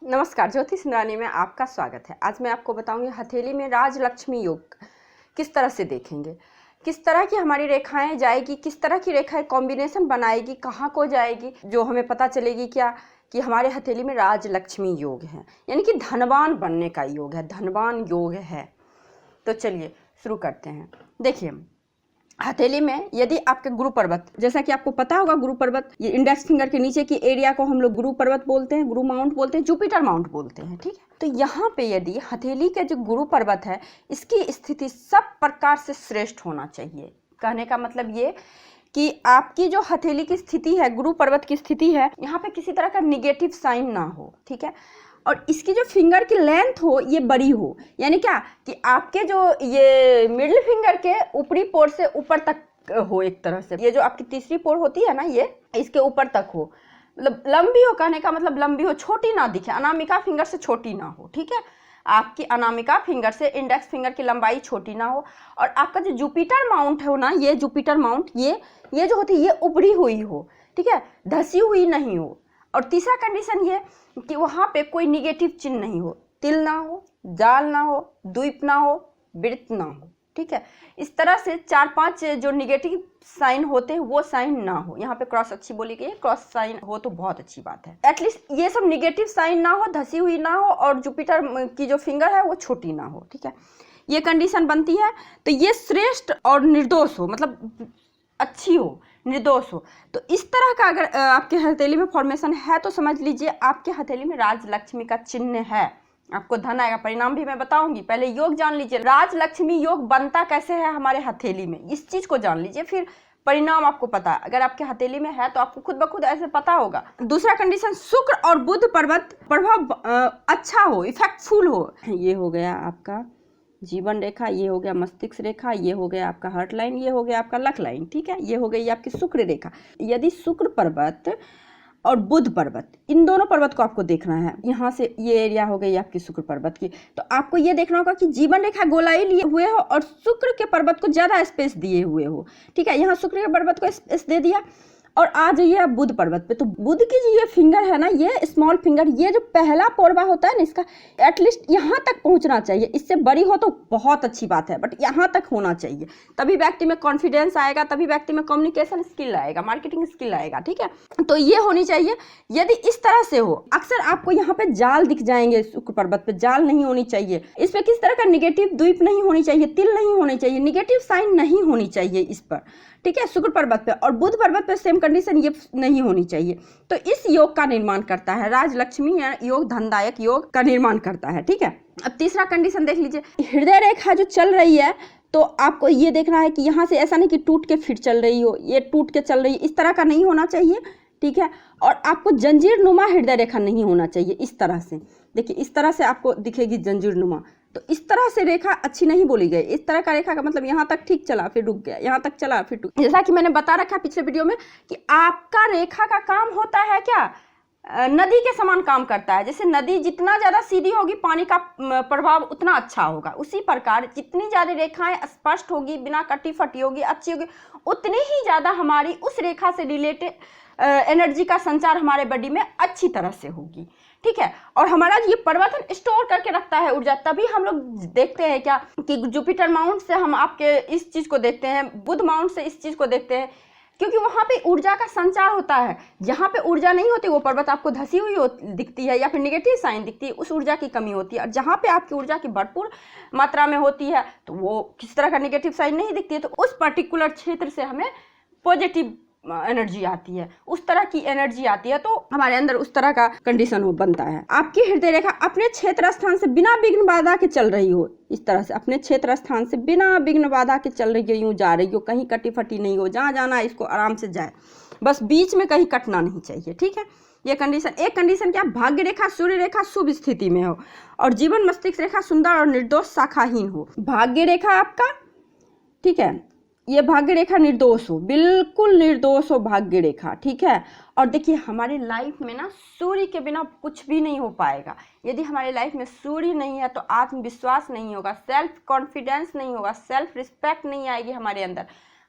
नमस्कार, ज्योति सुंदरानी में आपका स्वागत है। आज मैं आपको बताऊंगी हथेली में राजलक्ष्मी योग किस तरह से देखेंगे, किस तरह की हमारी रेखाएं जाएगी, किस तरह की रेखाएं कॉम्बिनेशन बनाएगी, कहाँ को जाएगी, जो हमें पता चलेगी क्या कि हमारे हथेली में राजलक्ष्मी योग है, यानी कि धनवान बनने का योग है, धनवान योग है। तो चलिए शुरू करते हैं। देखिए, हथेली में यदि आपके गुरु पर्वत, जैसा कि आपको पता होगा, गुरु पर्वत ये इंडेक्स फिंगर के नीचे की एरिया को हम लोग गुरु पर्वत बोलते हैं, गुरु माउंट बोलते हैं, जुपिटर माउंट बोलते हैं, ठीक है। तो यहाँ पे यदि हथेली के जो गुरु पर्वत है, इसकी स्थिति सब प्रकार से श्रेष्ठ होना चाहिए। कहने का मतलब ये कि आपकी जो हथेली की स्थिति है, गुरु पर्वत की स्थिति है, यहाँ पे किसी तरह का निगेटिव साइन ना हो, ठीक है। और इसकी जो फिंगर की लेंथ हो ये बड़ी हो, यानी क्या कि आपके जो ये मिडिल फिंगर के ऊपरी पोर से ऊपर तक हो, एक तरह से ये जो आपकी तीसरी पोर होती है ना, ये इसके ऊपर तक हो, मतलब लंबी हो। कहने का मतलब लंबी हो, छोटी ना दिखे, अनामिका फिंगर से छोटी ना हो, ठीक है। आपकी अनामिका फिंगर से इंडेक्स फिंगर की लंबाई छोटी ना हो। और आपका जो जुपिटर माउंट है ना, ये जुपिटर माउंट ये जो होती है ये उभरी हुई हो, ठीक है, धसी हुई नहीं हो। और तीसरा कंडीशन ये कि वहाँ पे कोई निगेटिव चिन्ह नहीं हो, तिल ना हो, जाल ना हो, द्वीप ना हो, वृत्त ना हो, ठीक है। इस तरह से 4-5 जो निगेटिव साइन होते हैं वो साइन ना हो। यहाँ पे क्रॉस अच्छी बोली गई है, क्रॉस साइन हो तो बहुत अच्छी बात है। एटलीस्ट ये सब निगेटिव साइन ना हो, धसी हुई ना हो, और जुपिटर की जो फिंगर है वो छोटी ना हो, ठीक है। ये कंडीशन बनती है तो ये श्रेष्ठ और निर्दोष हो, मतलब अच्छी हो, निर्दोष हो। तो इस तरह का अगर आपके हथेली में फॉर्मेशन है तो समझ लीजिए आपके हथेली में राजलक्ष्मी का चिन्ह है, आपको धन आएगा। परिणाम भी मैं बताऊंगी, पहले योग जान लीजिए। राजलक्ष्मी योग बनता कैसे है हमारे हथेली में, इस चीज को जान लीजिए, फिर परिणाम आपको पता है। अगर आपके हथेली में है तो आपको खुद ब खुद ऐसे पता होगा। दूसरा कंडीशन, शुक्र और बुध पर्वत प्रभाव अच्छा हो, इफेक्टफुल हो। ये हो गया आपका जीवन रेखा, ये हो गया मस्तिष्क रेखा, ये हो गया आपका हार्ट लाइन, ये हो गया आपका लक लाइन, ठीक है। ये हो गई आपकी शुक्र रेखा। यदि शुक्र पर्वत और बुध पर्वत, इन दोनों पर्वत को आपको देखना है। यहाँ से ये एरिया हो गई आपकी शुक्र पर्वत की, तो आपको ये देखना होगा कि जीवन रेखा गोलाई लिए हुए हो और शुक्र के पर्वत को ज्यादा स्पेस दिए हुए हो, ठीक है। यहाँ शुक्र के पर्वत को स्पेस दे दिया। और आ जाइए आप बुध पर्वत पे, तो बुध की जो ये फिंगर है ना, ये स्मॉल फिंगर, ये जो पहला पोरवा होता है ना, इसका एटलीस्ट यहाँ तक पहुँचना चाहिए। इससे बड़ी हो तो बहुत अच्छी बात है, बट यहाँ तक होना चाहिए, तभी व्यक्ति में कॉन्फिडेंस आएगा, तभी व्यक्ति में कम्युनिकेशन स्किल आएगा, मार्केटिंग स्किल आएगा, ठीक है। तो ये होनी चाहिए। यदि इस तरह से हो, अक्सर आपको यहाँ पे जाल दिख जाएंगे, शुक्र पर्वत पे जाल नहीं होनी चाहिए, इस पे किस तरह का निगेटिव द्वीप नहीं होनी चाहिए, तिल नहीं होनी चाहिए, निगेटिव साइन नहीं होनी चाहिए इस पर, ठीक है, शुक्र पर्वत पे। और बुध पर्वत पे सेम कंडीशन ये नहीं होनी चाहिए। तो इस योग का निर्माण करता है राजलक्ष्मी योग, धनदायक योग का निर्माण करता है, ठीक है। अब तीसरा कंडीशन देख लीजिए, हृदय रेखा जो चल रही है, तो आपको ये देखना है कि यहाँ से ऐसा नहीं कि टूट के फिर चल रही हो, ये टूट के चल रही है, इस तरह का नहीं होना चाहिए, ठीक है। और आपको जंजीर नुमा हृदय रेखा नहीं होना चाहिए, इस तरह से देखिए, इस तरह से आपको दिखेगी जंजीर नुमा। तो इस तरह से रेखा अच्छी नहीं बोली गई। इस तरह का रेखा का मतलब यहाँ तक ठीक चला फिर रुक गया, यहाँ तक चला फिर रुक। जैसा कि मैंने बता रखा पिछले वीडियो में कि आपका रेखा का काम होता है क्या, नदी के समान काम करता है। जैसे नदी जितना ज्यादा सीधी होगी, पानी का प्रभाव उतना अच्छा होगा। उसी प्रकार जितनी ज्यादा रेखाएं स्पष्ट होगी, बिना कटी फटी होगी, अच्छी होगी, उतनी ही ज्यादा हमारी उस रेखा से रिलेटेड एनर्जी का संचार हमारे बॉडी में अच्छी तरह से होगी, ठीक है। और हमारा ये पर्वत स्टोर करके रखता है ऊर्जा। तभी हम लोग देखते हैं क्या कि जुपिटर माउंट से हम आपके इस चीज को देखते हैं, बुध माउंट से इस चीज को देखते हैं, क्योंकि वहां पे ऊर्जा का संचार होता है। जहां पे ऊर्जा नहीं होती, वो पर्वत आपको धसी हुई दिखती है या फिर निगेटिव साइन दिखती है, उस ऊर्जा की कमी होती है। और जहां पे आपकी ऊर्जा की भरपूर मात्रा में होती है, तो वो किस तरह का निगेटिव साइन नहीं दिखती है, तो उस पर्टिकुलर क्षेत्र से हमें पॉजिटिव एनर्जी आती है, उस तरह की एनर्जी आती है, तो हमारे अंदर उस तरह का कंडीशन हो बनता है। आपकी हृदय रेखा अपने क्षेत्र स्थान से बिना विघ्न बाधा के चल रही हो, इस तरह से अपने क्षेत्र स्थान से बिना विघ्न बाधा के चल रही हो, यूं जा रही हो, कहीं कटी फटी नहीं हो, जहाँ जाना है इसको आराम से जाए, बस बीच में कहीं कटना नहीं चाहिए, ठीक है। ये कंडीशन। एक कंडीशन क्या, भाग्य रेखा सूर्य रेखा शुभ स्थिति में हो और जीवन मस्तिष्क रेखा सुंदर और निर्दोष शाखाहीन हो। भाग्य रेखा आपका, ठीक है, ये भाग्य रेखा निर्दोष हो, बिल्कुल निर्दोष हो भाग्य रेखा, ठीक है। और देखिए, हमारी लाइफ में ना सूर्य के बिना कुछ भी नहीं हो पाएगा। यदि हमारी लाइफ में सूर्य नहीं है तो आत्मविश्वास नहीं होगा, सेल्फ कॉन्फिडेंस नहीं होगा, सेल्फ रिस्पेक्ट नहीं आएगी हमारे अंदर,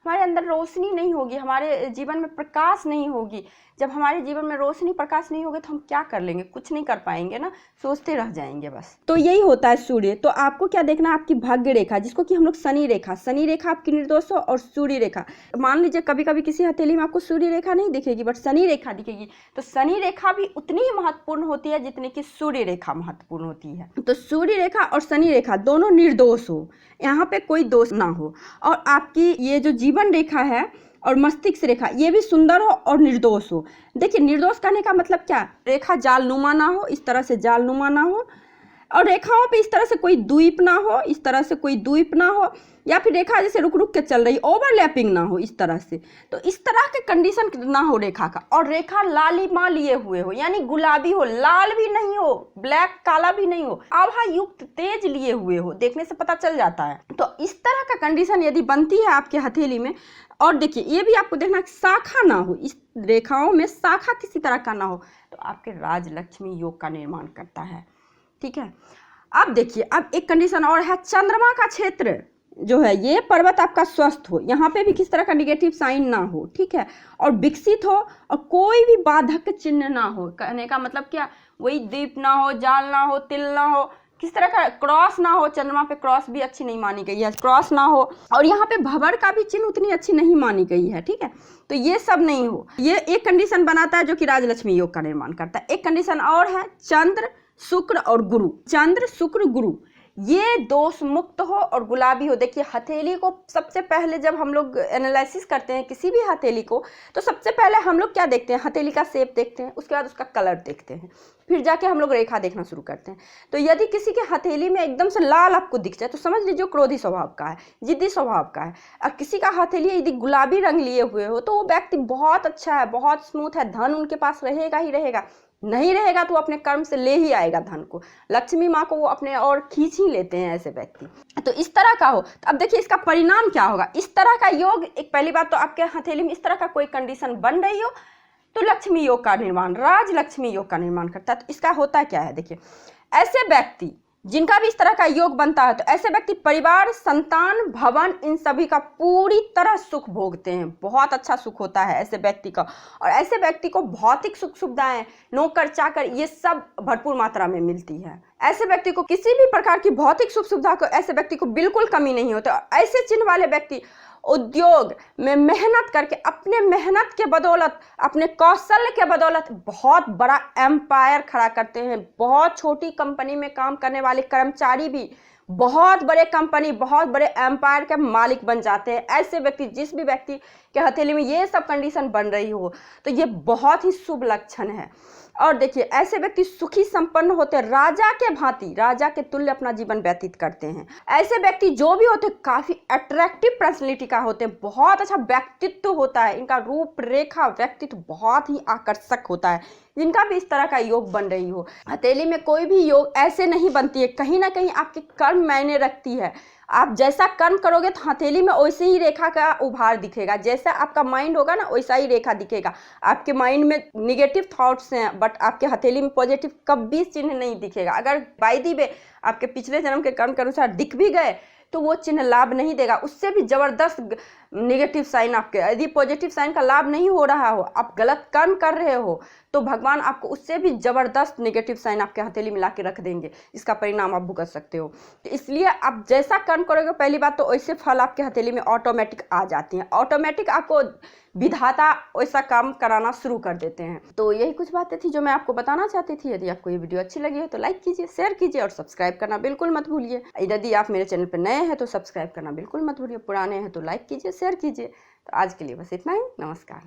हमारे अंदर रोशनी नहीं होगी, हमारे जीवन में प्रकाश नहीं होगी। जब हमारे जीवन में रोशनी प्रकाश नहीं होगी तो हम क्या कर लेंगे, कुछ नहीं कर पाएंगे ना, सोचते रह जाएंगे बस। तो यही होता है सूर्य। तो आपको क्या देखना, आपकी भाग्य रेखा, जिसको कि हम लोग शनि रेखा आपकी निर्दोष हो, और सूर्य रेखा। मान लीजिए कभी कभी किसी हथेली में आपको सूर्य रेखा नहीं दिखेगी बट शनि रेखा दिखेगी, तो शनि रेखा भी उतनी ही महत्वपूर्ण होती है जितनी कि सूर्य रेखा महत्वपूर्ण होती है। तो सूर्य रेखा और शनि रेखा दोनों निर्दोष हो, यहाँ पे कोई दोष ना हो, और आपकी ये जो जीवन रेखा है और मस्तिष्क रेखा ये भी सुंदर हो और निर्दोष हो। देखिए निर्दोष कहने का मतलब क्या, रेखा जालनुमा ना हो, इस तरह से जालनुमा ना हो, और रेखाओं पे इस तरह से कोई द्वीप ना हो, इस तरह से कोई द्वीप ना हो, या फिर रेखा जैसे रुक रुक के चल रही, ओवरलैपिंग ना हो इस तरह से। तो इस तरह के कंडीशन ना हो रेखा का, और रेखा लालिमा लिए हुए हो, यानी गुलाबी हो, लाल भी नहीं हो, ब्लैक काला भी नहीं हो, आभा युक्त तेज लिए हुए हो, देखने से पता चल जाता है। तो इस तरह का कंडीशन यदि बनती है आपके हथेली में, और देखिए ये भी आपको देखना शाखा ना हो, इस रेखाओं में शाखा किसी तरह का ना हो, तो आपके राजलक्ष्मी योग का निर्माण करता है। ठीक है, अब देखिए अब एक कंडीशन और है, चंद्रमा का क्षेत्र जो है ये पर्वत आपका स्वस्थ हो, यहाँ पे भी किस तरह का निगेटिव साइन ना हो, ठीक है, और विकसित हो, और कोई भी बाधक चिन्ह ना हो। कहने का मतलब क्या, वही द्वीप ना हो, जाल ना हो, तिल ना हो, किस तरह का क्रॉस ना हो, चंद्रमा पे क्रॉस भी अच्छी नहीं मानी गई है, क्रॉस ना हो, और यहाँ पे भंवर का भी चिन्ह उतनी अच्छी नहीं मानी गई है। ठीक है, तो ये सब नहीं हो, ये एक कंडीशन बनाता है जो कि राजलक्ष्मी योग का निर्माण करता है। एक कंडीशन और है, चंद्र शुक्र और गुरु, चंद्र शुक्र गुरु ये दोष मुक्त हो और गुलाबी हो। देखिए हथेली को सबसे पहले जब हम लोग एनालिसिस करते हैं किसी भी हथेली को, तो सबसे पहले हम लोग क्या देखते हैं, हथेली का शेप देखते हैं, उसके बाद उसका कलर देखते हैं, फिर जाके हम लोग रेखा देखना शुरू करते हैं। तो यदि किसी के हथेली में एकदम से लाल आपको दिख जाए तो समझ लीजिए क्रोधी स्वभाव का है, जिद्दी स्वभाव का है। और किसी का हथेली यदि गुलाबी रंग लिए हुए हो तो वो व्यक्ति बहुत अच्छा है, बहुत स्मूथ है, धन उनके पास रहेगा ही रहेगा, नहीं रहेगा तो अपने कर्म से ले ही आएगा धन को, लक्ष्मी माँ को वो अपने और खींच ही लेते हैं ऐसे व्यक्ति। तो इस तरह का हो, तो अब देखिए इसका परिणाम क्या होगा। इस तरह का योग, एक पहली बात तो आपके हथेली में इस तरह का कोई कंडीशन बन रही हो तो लक्ष्मी योग का निर्माण, राजलक्ष्मी योग का निर्माण करता है। तो इसका होता क्या है, देखिए ऐसे व्यक्ति जिनका भी इस तरह का योग बनता है तो ऐसे व्यक्ति परिवार, संतान, भवन, इन सभी का पूरी तरह सुख भोगते हैं, बहुत अच्छा सुख होता है ऐसे व्यक्ति का। और ऐसे व्यक्ति को भौतिक सुख सुविधाएं, नौकर चाकर, ये सब भरपूर मात्रा में मिलती है। ऐसे व्यक्ति को किसी भी प्रकार की भौतिक सुख सुविधा को, ऐसे व्यक्ति को बिल्कुल कमी नहीं होती। ऐसे चिन्ह वाले व्यक्ति उद्योग में मेहनत करके, अपने मेहनत के बदौलत, अपने कौशल के बदौलत बहुत बड़ा एम्पायर खड़ा करते हैं। बहुत छोटी कंपनी में काम करने वाले कर्मचारी भी बहुत बड़े कंपनी, बहुत बड़े एम्पायर के मालिक बन जाते हैं। ऐसे व्यक्ति, जिस भी व्यक्ति के हथेली में ये सब कंडीशन बन रही हो तो ये बहुत ही शुभ लक्षण है। और देखिए ऐसे व्यक्ति सुखी संपन्न होते हैं, राजा के भांति, राजा के तुल्य अपना जीवन व्यतीत करते हैं। ऐसे व्यक्ति जो भी होते हैं काफी अट्रैक्टिव पर्सनैलिटी का होते हैं, बहुत अच्छा व्यक्तित्व होता है, इनका रूप रेखा व्यक्तित्व बहुत ही आकर्षक होता है। जिनका भी इस तरह का योग बन रही हो, हथेली में कोई भी योग ऐसे नहीं बनती है, कहीं ना कहीं आपके कर्म मायने रखती है। आप जैसा कर्म करोगे तो हथेली में वैसे ही रेखा का उभार दिखेगा, जैसा आपका माइंड होगा ना वैसा ही रेखा दिखेगा। आपके माइंड में निगेटिव थॉट्स हैं बट आपके हथेली में पॉजिटिव कभी चिन्ह नहीं दिखेगा। अगर बाय दी वे आपके पिछले जन्म के कर्म के अनुसार दिख भी गए तो वो चिन्ह लाभ नहीं देगा, उससे भी जबरदस्त नेगेटिव साइन आपके। यदि पॉजिटिव साइन का लाभ नहीं हो रहा हो, आप गलत कर्म कर रहे हो, तो भगवान आपको उससे भी जबरदस्त नेगेटिव साइन आपके हथेली में ला के रख देंगे, इसका परिणाम आप भुगत सकते हो। तो इसलिए आप जैसा कर्म करोगे पहली बात तो वैसे फल आपके हथेली में ऑटोमेटिक आ जाती हैं, ऑटोमेटिक आपको विधाता वैसा काम कराना शुरू कर देते हैं। तो यही कुछ बातें थी जो मैं आपको बताना चाहती थी। यदि आपको ये वीडियो अच्छी लगी है तो लाइक कीजिए, शेयर कीजिए और सब्सक्राइब करना बिल्कुल मत भूलिए। यदि आप मेरे चैनल पर नए हैं तो सब्सक्राइब करना बिल्कुल मत भूलिए, पुराने हैं तो लाइक कीजिए, शेयर कीजिए। तो आज के लिए बस इतना ही, नमस्कार।